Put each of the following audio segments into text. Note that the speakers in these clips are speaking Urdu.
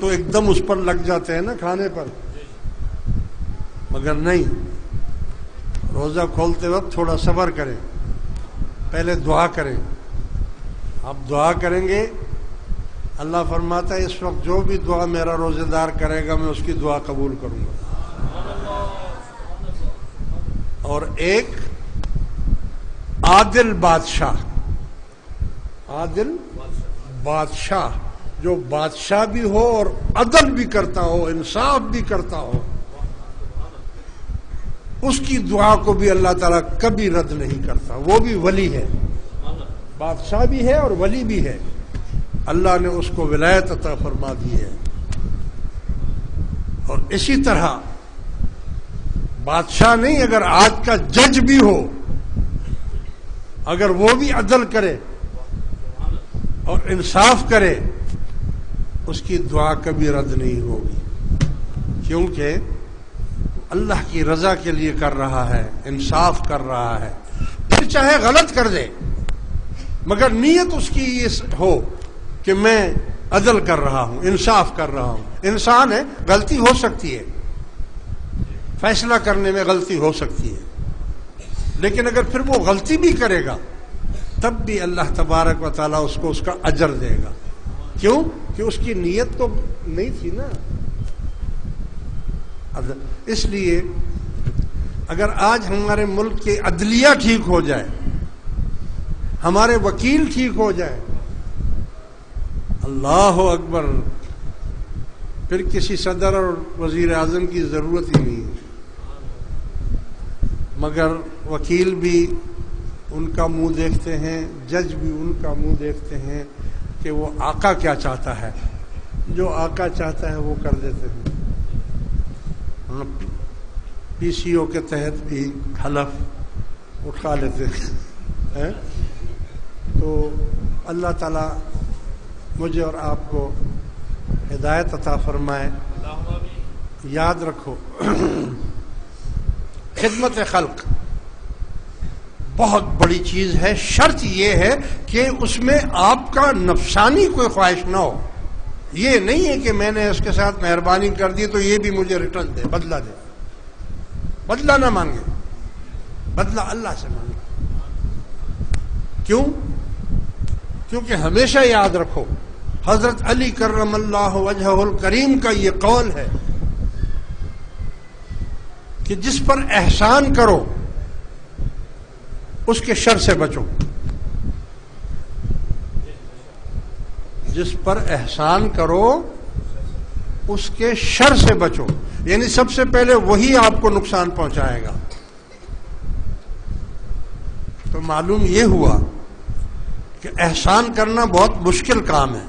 تو ایک دم اس پر لگ جاتے ہیں نا کھانے پر، مگر نہیں، روزہ کھولتے وقت تھوڑا صبر کریں، پہلے دعا کریں. آپ دعا کریں گے، اللہ فرماتا ہے اس وقت جو بھی دعا میرا روزہ دار کرے گا میں اس کی دعا قبول کروں گا. اور ایک عادل بادشاہ، عادل بادشاہ جو بادشاہ بھی ہو اور عدل بھی کرتا ہو، انصاف بھی کرتا ہو، اس کی دعا کو بھی اللہ تعالیٰ کبھی رد نہیں کرتا. وہ بھی ولی ہے، بادشاہ بھی ہے اور ولی بھی ہے. اللہ نے اس کو ولایت عطا فرما دی ہے. اور اسی طرح بادشاہ نہیں، اگر آج کا جج بھی ہو، اگر وہ بھی عدل کرے اور انصاف کرے، اس کی دعا کبھی رد نہیں ہوگی، کیونکہ اللہ کی رضا کے لیے کر رہا ہے، انصاف کر رہا ہے. پھر چاہے غلط کر دے مگر نیت اس کی یہ ہو کہ میں عدل کر رہا ہوں، انصاف کر رہا ہوں. انسان ہے، غلطی ہو سکتی ہے، فیصلہ کرنے میں غلطی ہو سکتی ہے، لیکن اگر پھر وہ غلطی بھی کرے گا تب بھی اللہ تبارک و تعالیٰ اس کو اس کا اجر دے گا. کیوں؟ کہ اس کی نیت تو نہیں تھی نا. اس لیے اگر آج ہمارے ملک کی عدلیہ ٹھیک ہو جائے، ہمارے وکیل ٹھیک ہو جائے، اللہ اکبر، پھر کسی صدر اور وزیر اعظم کی ضرورت ہی نہیں ہے. مگر وکیل بھی ان کا منہ دیکھتے ہیں، جج بھی ان کا منہ دیکھتے ہیں کہ وہ آقا کیا چاہتا ہے، جو آقا چاہتا ہے وہ کر دیتے ہیں. پی سی او کے تحت بھی حلف اٹھا لیتے ہیں. تو اللہ تعالیٰ مجھے اور آپ کو ہدایت عطا فرمائے. یاد رکھو خدمت خلق بہت بڑی چیز ہے. شرط یہ ہے کہ اس میں آپ کا نفسانی کوئی خواہش نہ ہو. یہ نہیں ہے کہ میں نے اس کے ساتھ مہربانی کر دی تو یہ بھی مجھے ریٹرن دے، بدلہ دے. بدلہ نہ مانگے، بدلہ اللہ سے مانگے. کیوں؟ کیونکہ ہمیشہ یاد رکھو حضرت علی کرم اللہ وجہہ الکریم کا یہ قول ہے کہ جس پر احسان کرو اس کے شر سے بچو. جس پر احسان کرو اس کے شر سے بچو، یعنی سب سے پہلے وہی آپ کو نقصان پہنچائے گا. تو معلوم یہ ہوا کہ احسان کرنا بہت مشکل کام ہے.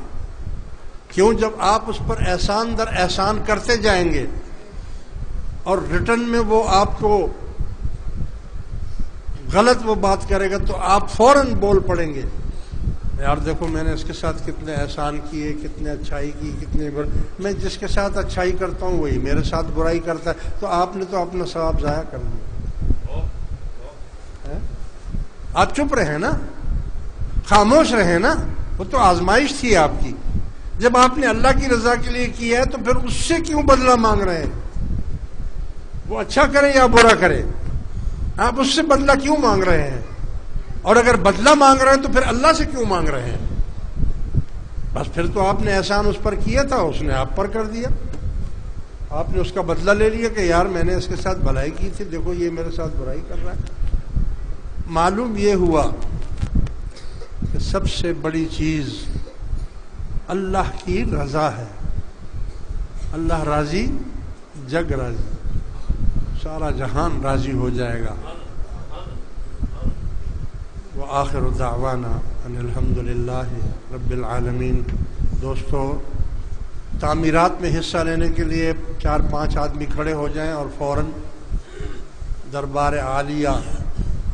کیوں؟ جب آپ اس پر احسان در احسان کرتے جائیں گے اور ریٹرن میں وہ آپ کو غلط وہ بات کرے گا تو آپ فوراً بول پڑیں گے، یار دیکھو میں نے اس کے ساتھ کتنے احسان کیے، کتنے اچھائی کی، کتنے میں جس کے ساتھ اچھائی کرتا ہوں وہی میرے ساتھ برائی کرتا ہے، تو آپ نے تو اپنا ثواب ضائع کر دیا. آپ چپ رہے نا، خاموش رہے نا، وہ تو آزمائش تھی آپ کی. جب آپ نے اللہ کی رضا کے لیے کیا ہے تو پھر اس سے کیوں بدلہ مانگ رہے ہیں؟ وہ اچھا کرے یا برا کرے، آپ اس سے بدلہ کیوں مانگ رہے ہیں؟ اور اگر بدلہ مانگ رہے ہیں تو پھر اللہ سے کیوں مانگ رہے ہیں؟ بس پھر تو آپ نے احسان اس پر کیا تھا، اس نے آپ پر کر دیا. آپ نے اس کا بدلہ لے لیا کہ یار میں نے اس کے ساتھ بھلائی کی تھی، دیکھو یہ میرے ساتھ برائی کر رہا ہے. معلوم یہ ہوا کہ سب سے بڑی چیز اللہ کی رضا ہے. اللہ راضی، جگ راضی، سارا جہان راضی ہو جائے گا. وآخر دعوانا ان الحمدللہ رب العالمین. دوستو، تعمیرات میں حصہ لینے کے لیے 4-5 آدمی کھڑے ہو جائیں اور فوراً دربار عالیہ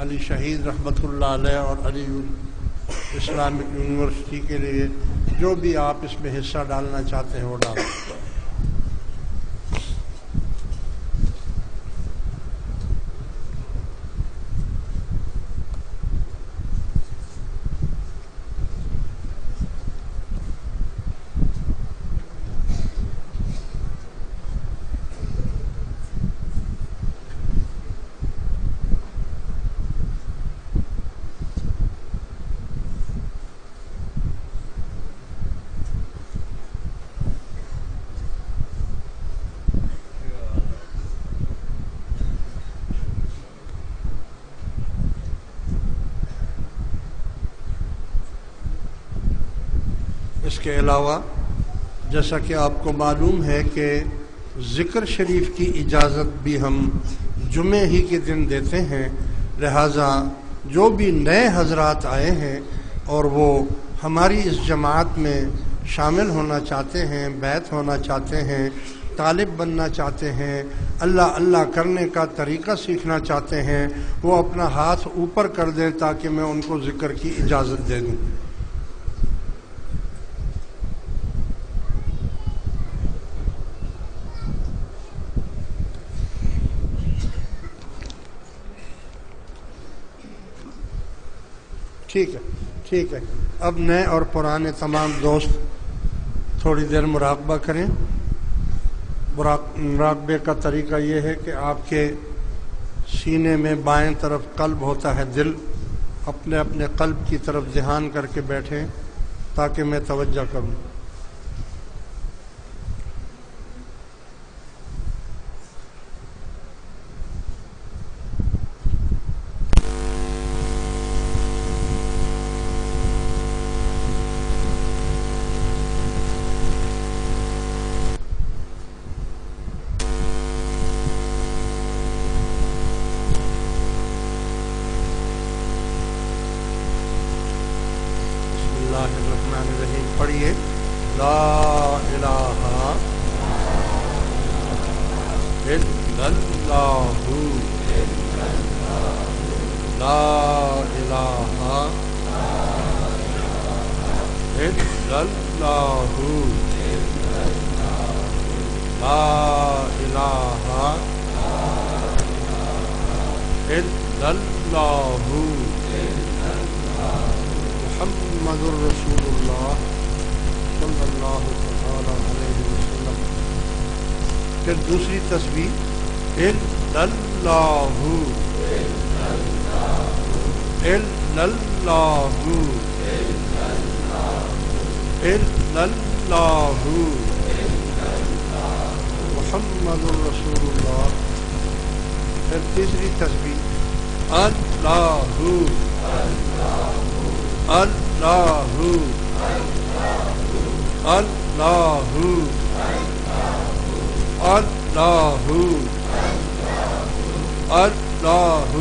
علی شہید رحمۃ اللہ علیہ اور علی اسلامک یونیورسٹی کے لیے جو بھی آپ اس میں حصہ ڈالنا چاہتے ہیں وہ ڈالیں. کے علاوہ جیسا کہ آپ کو معلوم ہے کہ ذکر شریف کی اجازت بھی ہم جمعے ہی کے دن دیتے ہیں، لہٰذا جو بھی نئے حضرات آئے ہیں اور وہ ہماری اس جماعت میں شامل ہونا چاہتے ہیں، بیعت ہونا چاہتے ہیں، طالب بننا چاہتے ہیں، اللہ اللہ کرنے کا طریقہ سیکھنا چاہتے ہیں، وہ اپنا ہاتھ اوپر کر دیں تاکہ میں ان کو ذکر کی اجازت دے دوں۔ ٹھیک ہے، اب نئے اور پرانے تمام دوست تھوڑی دیر مراقبہ کریں۔ مراقبے کا طریقہ یہ ہے کہ آپ کے سینے میں بائیں طرف قلب ہوتا ہے، دل، اپنے اپنے قلب کی طرف دھیان کر کے بیٹھیں تاکہ میں توجہ کروں۔ پڑھیے، لا الہ الا اللہ، لا الہ الا اللہ، لا الہ الا اللہ، محمد الرسول اللہ صلی اللہ تعالی علیہ وسلم۔ پھر دوسری تسبیح، الا اللہ، الا اللہ، الا اللہ، محمد الرسول اللہ۔ پھر تیسری تسبیح، اللہ، اللہ، اللہ، اللہ، اللہ،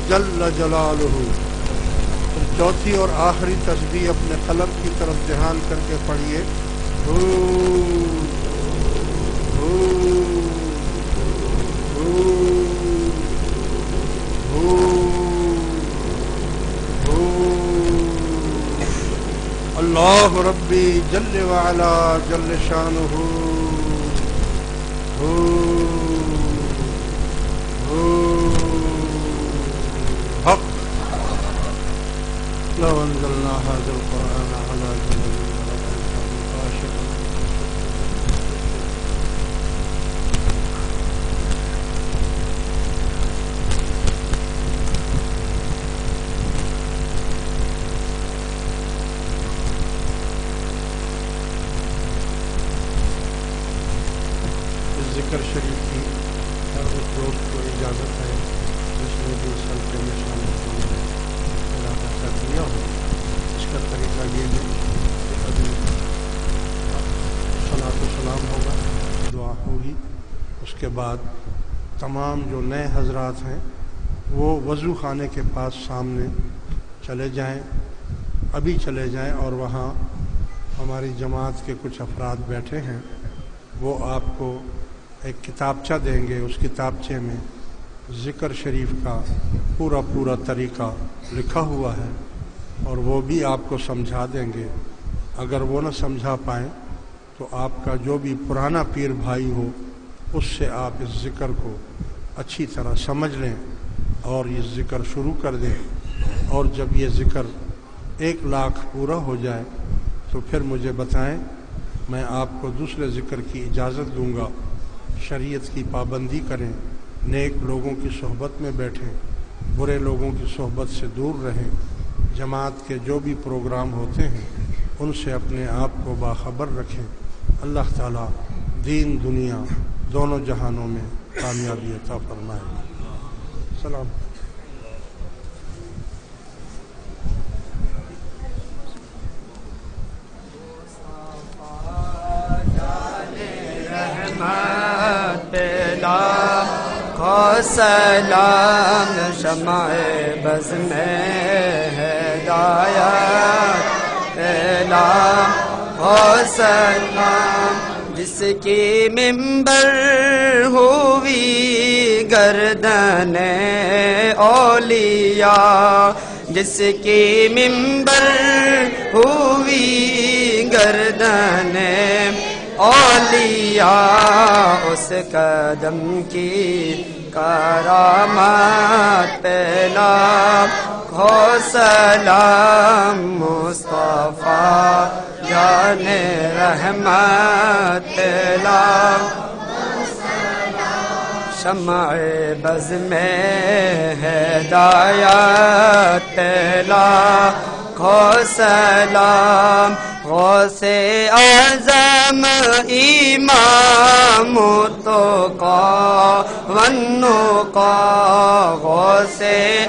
جل جلالہ۔ پھر چوتھی اور آخری تسبیح اپنے قلب کی طرف دھیان کر کے پڑھیے، اللہ ربی جل وعلا جل شانہ، حق لو انزلنا هذا القرآن على جبل لرأيته خاشعا۔ ذکر شریف کی ہر اس دوست کو اجازت ہے جس نے بھی اس حلقے میں شامل ہونے میں ارادہ کر دیا ہو۔ اس کا طریقہ یہ ہے کہ ابھی صلاۃ و سلام ہوگا، دعا ہوگی، اس کے بعد تمام جو نئے حضرات ہیں وہ وضو خانے کے پاس سامنے چلے جائیں، ابھی چلے جائیں، اور وہاں ہماری جماعت کے کچھ افراد بیٹھے ہیں، وہ آپ کو ایک کتابچہ دیں گے، اس کتابچے میں ذکر شریف کا پورا طریقہ لکھا ہوا ہے، اور وہ بھی آپ کو سمجھا دیں گے۔ اگر وہ نہ سمجھا پائیں تو آپ کا جو بھی پرانا پیر بھائی ہو اس سے آپ اس ذکر کو اچھی طرح سمجھ لیں اور یہ ذکر شروع کر دیں، اور جب یہ ذکر 1,00,000 پورا ہو جائے تو پھر مجھے بتائیں، میں آپ کو دوسرے ذکر کی اجازت دوں گا۔ شریعت کی پابندی کریں، نیک لوگوں کی صحبت میں بیٹھیں، برے لوگوں کی صحبت سے دور رہیں، جماعت کے جو بھی پروگرام ہوتے ہیں ان سے اپنے آپ کو باخبر رکھیں۔ اللہ تعالیٰ دین دنیا دونوں جہانوں میں کامیابی عطا فرمائے۔ سلام۔ ہو سلام شمع بز میں ہدایت اعلام ہو سلام جس کی ممبر ہوئی گردن اولیاء جس کی ممبر ہوئی گردن اولیاء اس قدم کی کرامات پہلا ہو سلام مصطفیٰ جان رحمت پہلا شمع بز میں ہدایت پہلا ہو سلام غوث اعظم امام التقیٰ والنقیٰ غوث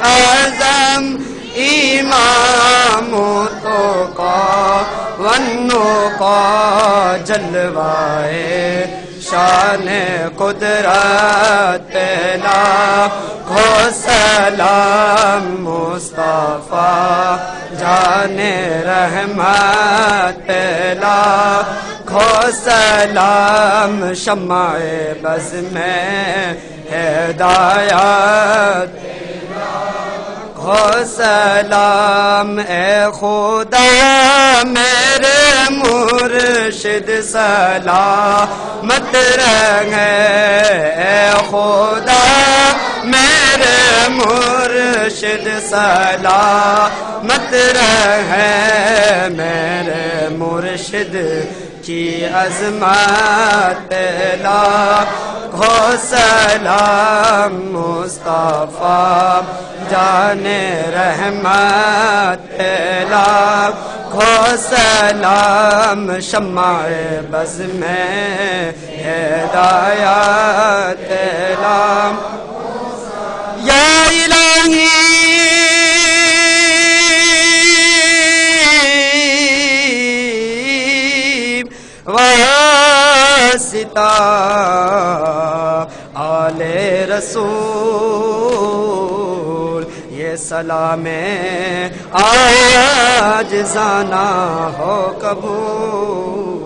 اعظم امام التقیٰ والنقیٰ جلوائے شان قدرت پہلا ہو سلام مصطفیٰ جان رحمت پہلا ہو سلام شمع بز میں ہدایت ہو سلام اے خدا میرے مرشد سلامت رہے اے خدا میرے مرشد سلامت رہے میرے مرشد کی عظمت پہلا ہو سلام مصطفیٰ جان رحمت پہلا ہو سلام شمع بز میں ہدایت اعلام یا الہی واسطہ آل رسول یہ سلام عاجزانہ ہو قبول